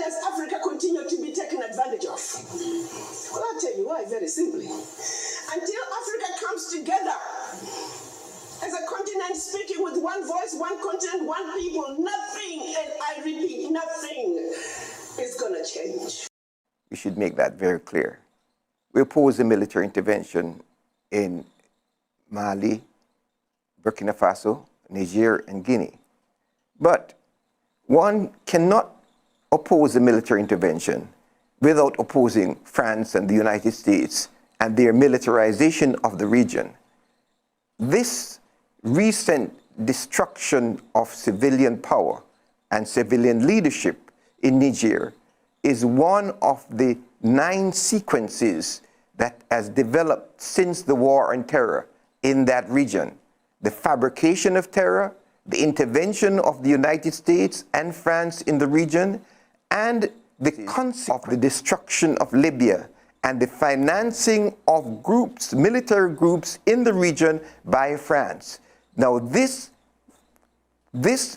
does Africa continue to be taken advantage of? Well, I'll tell you why, very simply. Until Africa comes together as a continent speaking with one voice, one continent, one people, nothing, and I repeat, nothing is going to change. We should make that very clear. We oppose a military intervention in Mali, Burkina Faso, Niger, and Guinea. But one cannot oppose a military intervention without opposing France and the United States and their militarization of the region. This recent destruction of civilian power and civilian leadership in Niger is one of the 9 sequences that has developed since the war on terror in that region. The fabrication of terror, the intervention of the United States and France in the region, and the concept of the destruction of Libya and the financing of groups, military groups in the region by France. Now this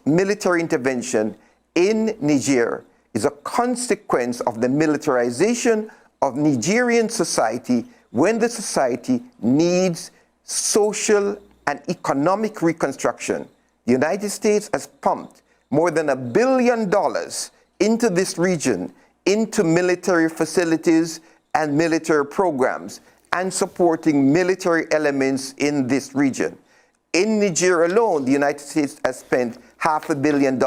military intervention in Niger is a consequence of the militarization of Nigerian society when the society needs social and economic reconstruction. The United States has pumped more than $1 billion into this region, into military facilities and military programs, and supporting military elements in this region. In Niger alone, the United States has spent $500 million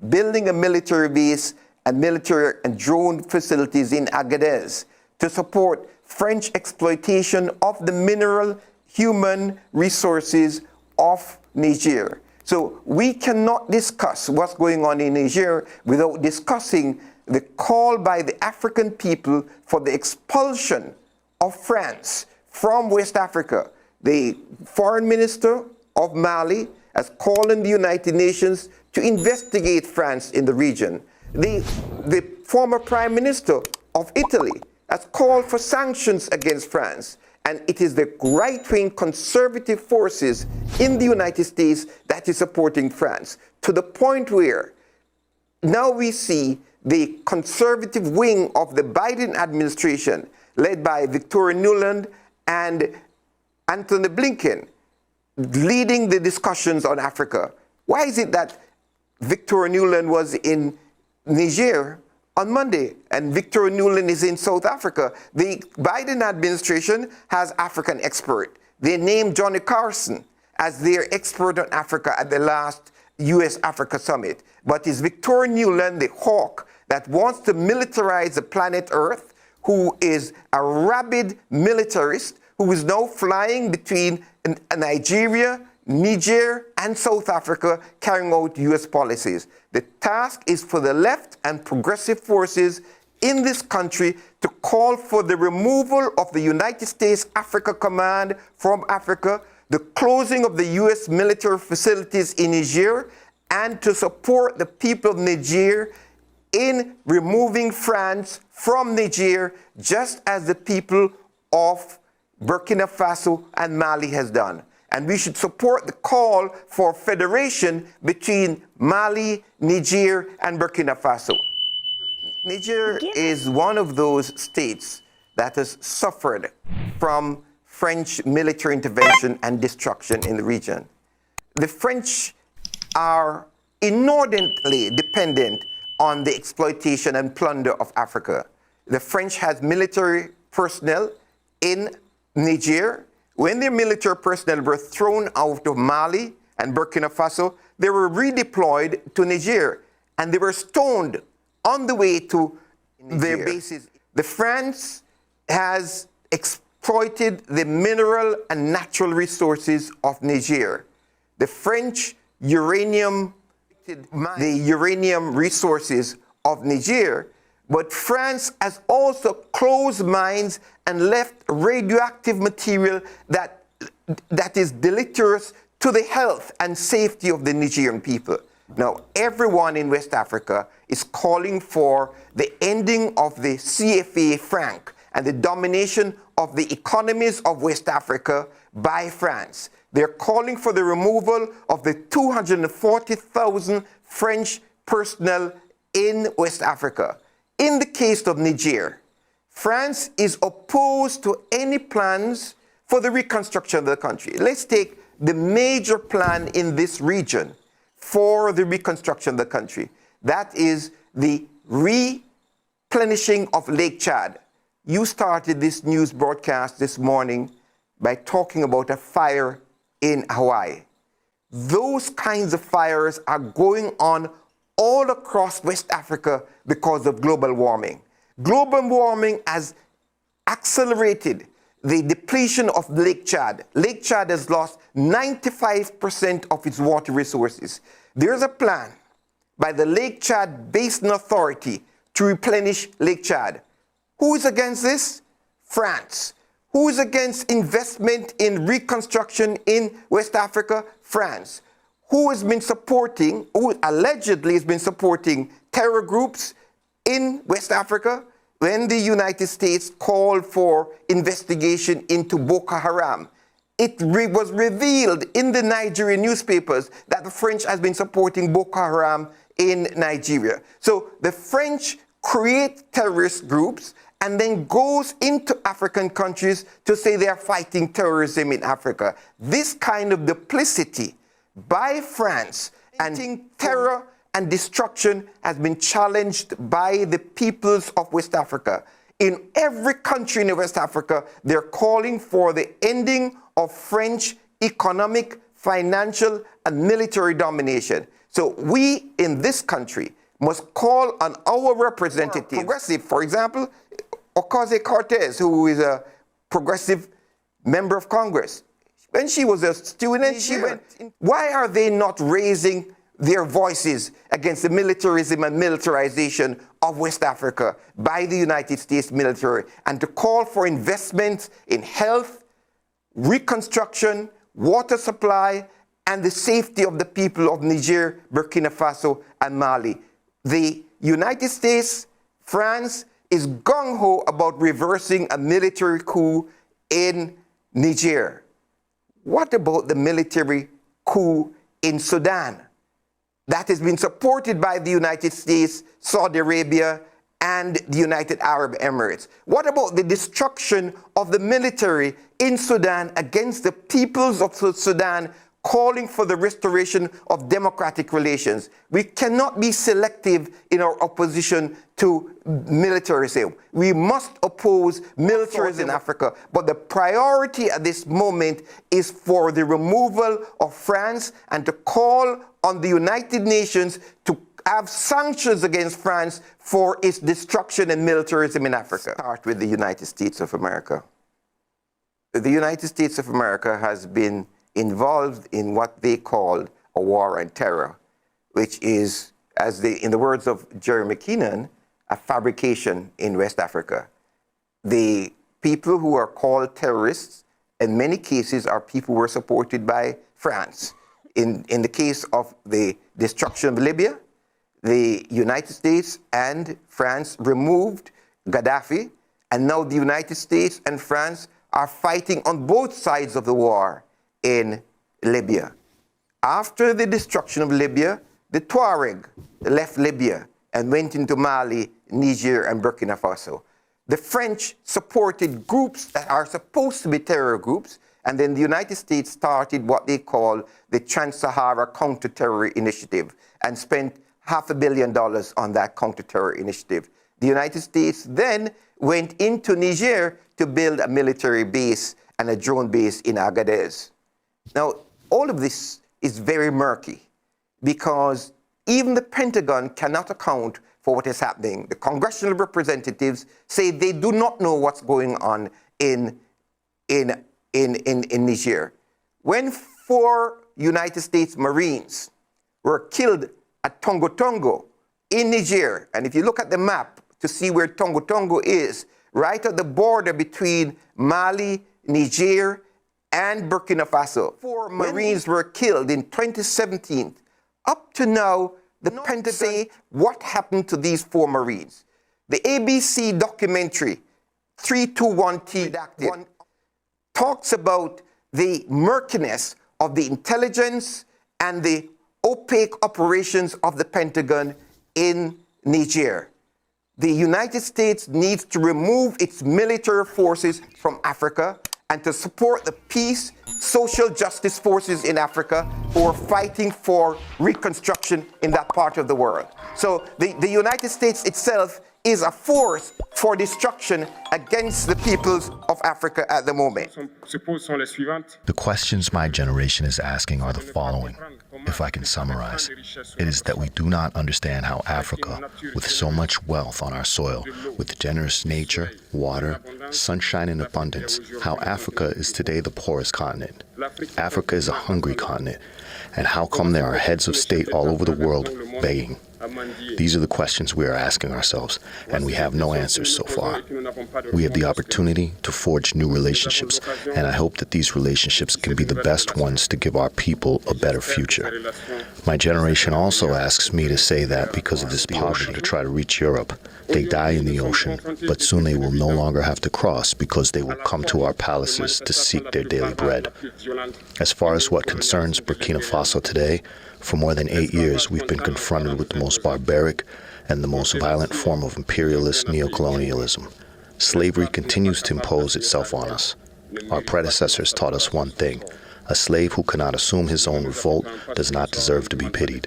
building a military base and military and drone facilities in Agadez to support French exploitation of the mineral human resources of Niger. So we cannot discuss what's going on in Niger without discussing the call by the African people for the expulsion of France from West Africa. The foreign minister of Mali has called on the United Nations to investigate France in the region. The former prime minister of Italy has called for sanctions against France. And it is the right-wing conservative forces in the United States that is supporting France, to the point where now we see the conservative wing of the Biden administration, led by Victoria Nuland and Antony Blinken, leading the discussions on Africa. Why is it that Victoria Nuland was in Niger on Monday and Victoria Nuland is in South Africa? The Biden administration has African expert. They named Johnny Carson as their expert on Africa at the last US-Africa summit. But it's Victoria Nuland, the hawk that wants to militarize the planet Earth, who is a rabid militarist, who is now flying between Nigeria, Niger, and South Africa, carrying out US policies. The task is for the left and progressive forces in this country to call for the removal of the United States Africa Command from Africa, the closing of the US military facilities in Niger, and to support the people of Niger in removing France from Niger, just as the people of Burkina Faso and Mali has done. And we should support the call for federation between Mali, Niger, and Burkina Faso. Niger is one of those states that has suffered from French military intervention and destruction in the region. The French are inordinately dependent on the exploitation and plunder of Africa. The French has military personnel in Niger. When their military personnel were thrown out of Mali and Burkina Faso, they were redeployed to Niger, and they were stoned on the way to their bases. The France has exploited the mineral and natural resources of Niger. The French uranium resources of Niger, but France has also closed mines and left radioactive material that is deleterious to the health and safety of the Nigerian people. Now, everyone in West Africa is calling for the ending of the CFA franc and the domination of the economies of West Africa by France. They're calling for the removal of the 240,000 French personnel in West Africa. In the case of Niger, France is opposed to any plans for the reconstruction of the country. Let's take the major plan in this region for the reconstruction of the country. That is the replenishing of Lake Chad. You started this news broadcast this morning by talking about a fire in Hawaii. Those kinds of fires are going on all across West Africa because of global warming. Global warming has accelerated the depletion of Lake Chad. Lake Chad has lost 95% of its water resources. There's a plan by the Lake Chad Basin Authority to replenish Lake Chad. Who is against this? France. Who is against investment in reconstruction in West Africa? France. Who has been supporting, who allegedly has been supporting terror groups in West Africa? When the United States called for investigation into Boko Haram, it was revealed in the Nigerian newspapers that the French has been supporting Boko Haram in Nigeria. So the French create terrorist groups and then goes into African countries to say they are fighting terrorism in Africa. This kind of duplicity by France and terror and destruction has been challenged by the peoples of West Africa. In every country in West Africa, they're calling for the ending of French economic, financial, and military domination. So we in this country must call on our representatives, progressive, for example, Ocasio-Cortez, who is a progressive member of Congress. When she was a student, she went, why are they not raising their voices against the militarism and militarization of West Africa by the United States military, and to call for investments in health, reconstruction, water supply, and the safety of the people of Niger, Burkina Faso, and Mali? The United States, France, is gung-ho about reversing a military coup in Niger. What about the military coup in Sudan that has been supported by the United States, Saudi Arabia, and the United Arab Emirates? What about the destruction of the military in Sudan against the peoples of Sudan, calling for the restoration of democratic relations? We cannot be selective in our opposition to militarism. We must oppose militarism in Africa, but the priority at this moment is for the removal of France and to call on the United Nations to have sanctions against France for its destruction and militarism in Africa. Start with the United States of America. The United States of America has been involved in what they call a war on terror, which is, in the words of Jerry McKinnon, a fabrication in West Africa. The people who are called terrorists, in many cases, are people who are supported by France. In the case of the destruction of Libya, the United States and France removed Gaddafi, and now the United States and France are fighting on both sides of the war in Libya. After the destruction of Libya, the Tuareg left Libya and went into Mali, Niger, and Burkina Faso. The French supported groups that are supposed to be terror groups, and then the United States started what they call the Trans-Sahara Counter-Terror Initiative and spent $500 million on that counter-terror initiative. The United States then went into Niger to build a military base and a drone base in Agadez. Now, all of this is very murky because even the Pentagon cannot account for what is happening. The congressional representatives say they do not know what's going on in Niger. When 4 United States Marines were killed at Tongo Tongo in Niger, and if you look at the map to see where Tongo Tongo is, right at the border between Mali, Niger, and Burkina Faso. 4 Marines were killed in 2017. Up to now, the Pentagon say what happened to these 4 Marines. The ABC documentary 321T redacted talks about the murkiness of the intelligence and the opaque operations of the Pentagon in Niger. The United States needs to remove its military forces from Africa and to support the peace, social justice forces in Africa who are fighting for reconstruction in that part of the world. So the United States itself is a force for destruction against the peoples of Africa at the moment. The questions my generation is asking are the following, if I can summarize. It is that we do not understand how Africa, with so much wealth on our soil, with generous nature, water, sunshine and abundance, how Africa is today the poorest continent. Africa is a hungry continent, and how come there are heads of state all over the world begging? These are the questions we are asking ourselves, and we have no answers so far. We have the opportunity to forge new relationships, and I hope that these relationships can be the best ones to give our people a better future. My generation also asks me to say that because of this poverty to try to reach Europe, they die in the ocean, but soon they will no longer have to cross because they will come to our palaces to seek their daily bread. As far as what concerns Burkina Faso today, for more than 8 years, we've been confronted with the most barbaric and the most violent form of imperialist neocolonialism. Slavery continues to impose itself on us. Our predecessors taught us one thing: a slave who cannot assume his own revolt does not deserve to be pitied.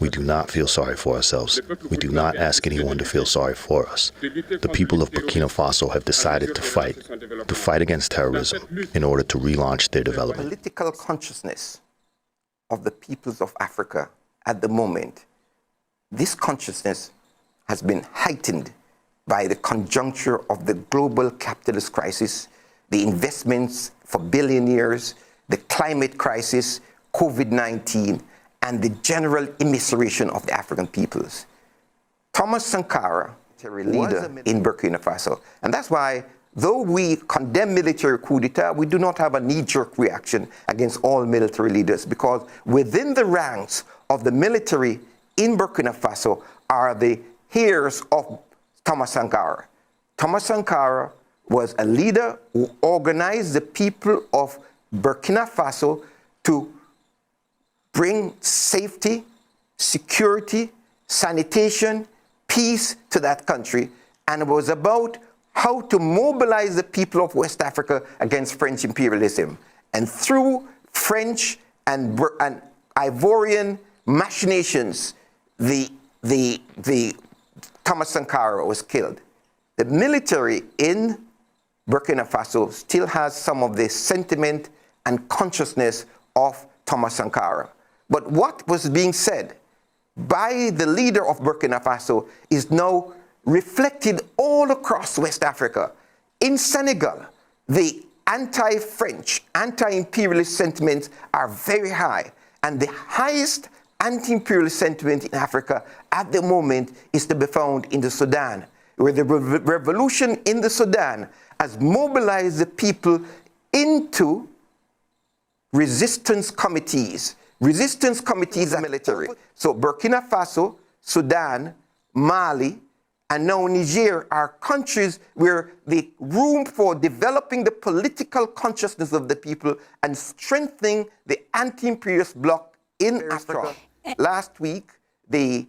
We do not feel sorry for ourselves. We do not ask anyone to feel sorry for us. The people of Burkina Faso have decided to fight against terrorism in order to relaunch their development. Political consciousness of the peoples of Africa at the moment, this consciousness has been heightened by the conjuncture of the global capitalist crisis, the investments for billionaires, the climate crisis, COVID-19, and the general immiseration of the African peoples. Thomas Sankara, a leader in Burkina Faso, and that's why, though we condemn military coup d'etat, we do not have a knee-jerk reaction against all military leaders, because within the ranks of the military in Burkina Faso are the heirs of Thomas Sankara. Thomas Sankara was a leader who organized the people of Burkina Faso to bring safety, security, sanitation, peace to that country, and it was about how to mobilize the people of West Africa against French imperialism. And through French and Ivorian machinations, the Thomas Sankara was killed. The military in Burkina Faso still has some of the sentiment and consciousness of Thomas Sankara. But what was being said by the leader of Burkina Faso is now reflected all across West Africa. In Senegal, the anti-French, anti-imperialist sentiments are very high. And the highest anti-imperialist sentiment in Africa at the moment is to be found in the Sudan, where the revolution in the Sudan has mobilized the people into resistance committees. Resistance committees are military. So Burkina Faso, Sudan, Mali, and now Niger are countries where the room for developing the political consciousness of the people and strengthening the anti-imperialist bloc in Africa. Last week, the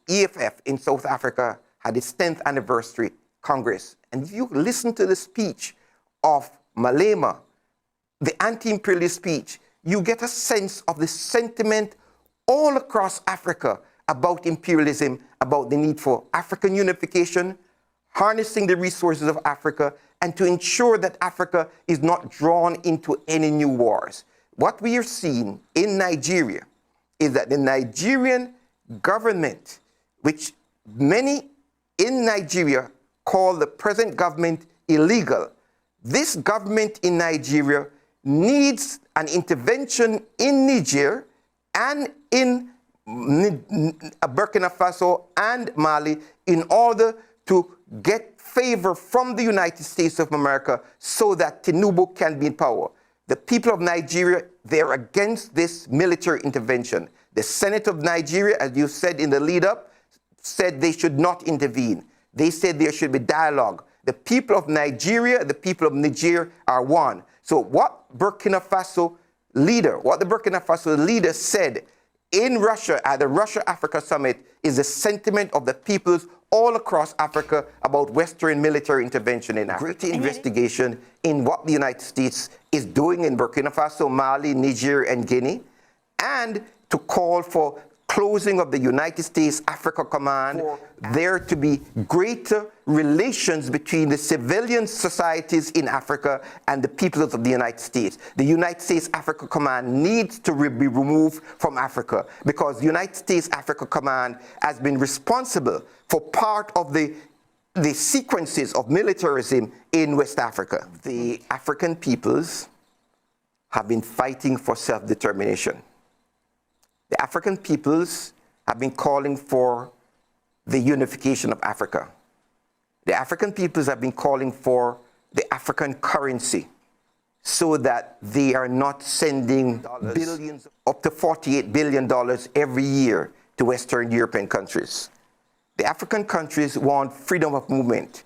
EFF in South Africa had its 10th anniversary Congress. And if you listen to the speech of Malema, the anti-imperialist speech, you get a sense of the sentiment all across Africa about imperialism, about the need for African unification, harnessing the resources of Africa, and to ensure that Africa is not drawn into any new wars. What we are seeing in Nigeria is that the Nigerian government, which many in Nigeria call the present government illegal, this government in Nigeria needs an intervention in Niger and in Burkina Faso and Mali in order to get favor from the United States of America so that Tinubu can be in power. The people of Nigeria, they're against this military intervention. The Senate of Nigeria, as you said in the lead-up, said they should not intervene. They said there should be dialogue. The people of Nigeria, the people of Niger are one. So what the Burkina Faso leader said in Russia at the Russia-Africa Summit is the sentiment of the peoples all across Africa about Western military intervention in Africa. Greater investigation in what the United States is doing in Burkina Faso, Mali, Niger, and Guinea, and to call for closing of the United States Africa Command, for there to be greater relations between the civilian societies in Africa and the peoples of the United States. The United States Africa Command needs to be removed from Africa because the United States Africa Command has been responsible for part of the sequences of militarism in West Africa. The African peoples have been fighting for self-determination. The African peoples have been calling for the unification of Africa. The African peoples have been calling for the African currency so that they are not sending billions, up to $48 billion every year to Western European countries. The African countries want freedom of movement.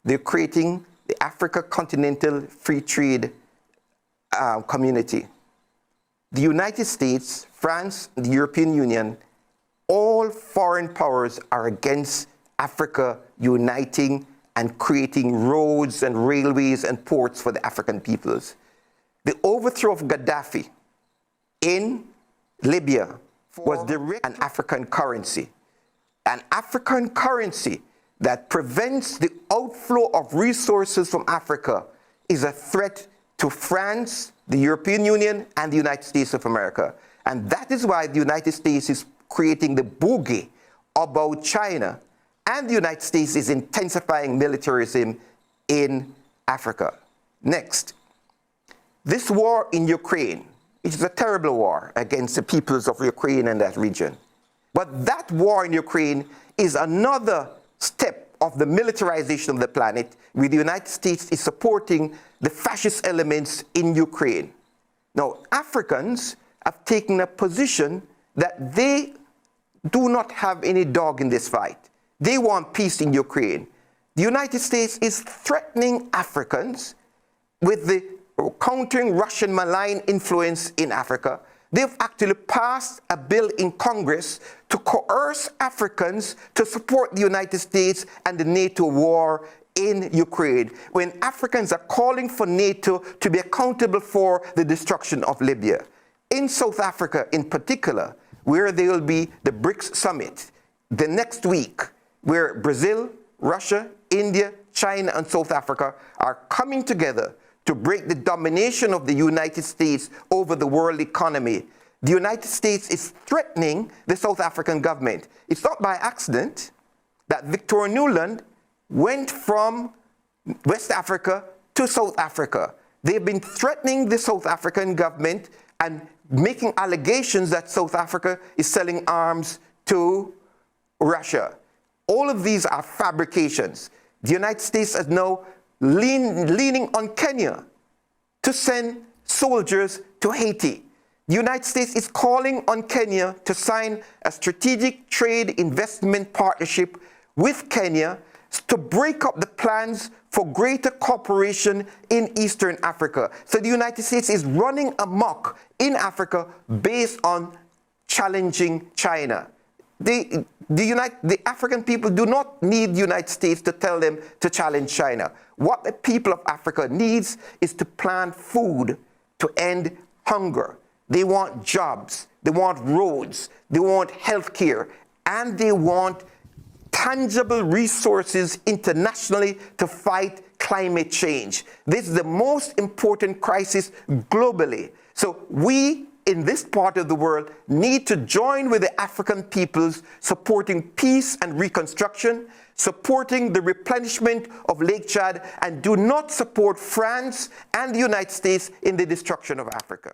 They're creating the Africa Continental Free Trade Community. The United States, France, the European Union, all foreign powers are against Africa uniting and creating roads and railways and ports for the African peoples. The overthrow of Gaddafi in Libya was direct an African currency. An African currency that prevents the outflow of resources from Africa is a threat to France, the European Union, and the United States of America. And that is why the United States is creating the bogey about China, and the United States is intensifying militarism in Africa. Next, this war in Ukraine, which is a terrible war against the peoples of Ukraine and that region. But that war in Ukraine is another step of the militarization of the planet, where the United States is supporting the fascist elements in Ukraine. Now, Africans have taken a position that they do not have any dog in this fight. They want peace in Ukraine. The United States is threatening Africans with the countering Russian malign influence in Africa. They've actually passed a bill in Congress to coerce Africans to support the United States and the NATO war in Ukraine, when Africans are calling for NATO to be accountable for the destruction of Libya. In South Africa in particular, where there will be the BRICS summit the next week, where Brazil, Russia, India, China, and South Africa are coming together to break the domination of the United States over the world economy. The United States is threatening the South African government. It's not by accident that Victoria Nuland went from West Africa to South Africa. They've been threatening the South African government and making allegations that South Africa is selling arms to Russia. All of these are fabrications. The United States is now leaning on Kenya to send soldiers to Haiti. The United States is calling on Kenya to sign a strategic trade investment partnership with Kenya to break up the plans for greater cooperation in Eastern Africa. So the United States is running amok in Africa based on challenging China. The African people do not need the United States to tell them to challenge China. What the people of Africa needs is to plant food to end hunger. They want jobs, they want roads, they want health care, and they want tangible resources internationally to fight climate change. This is the most important crisis globally. So we in this part of the world need to join with the African peoples supporting peace and reconstruction, supporting the replenishment of Lake Chad, and do not support France and the United States in the destruction of Africa.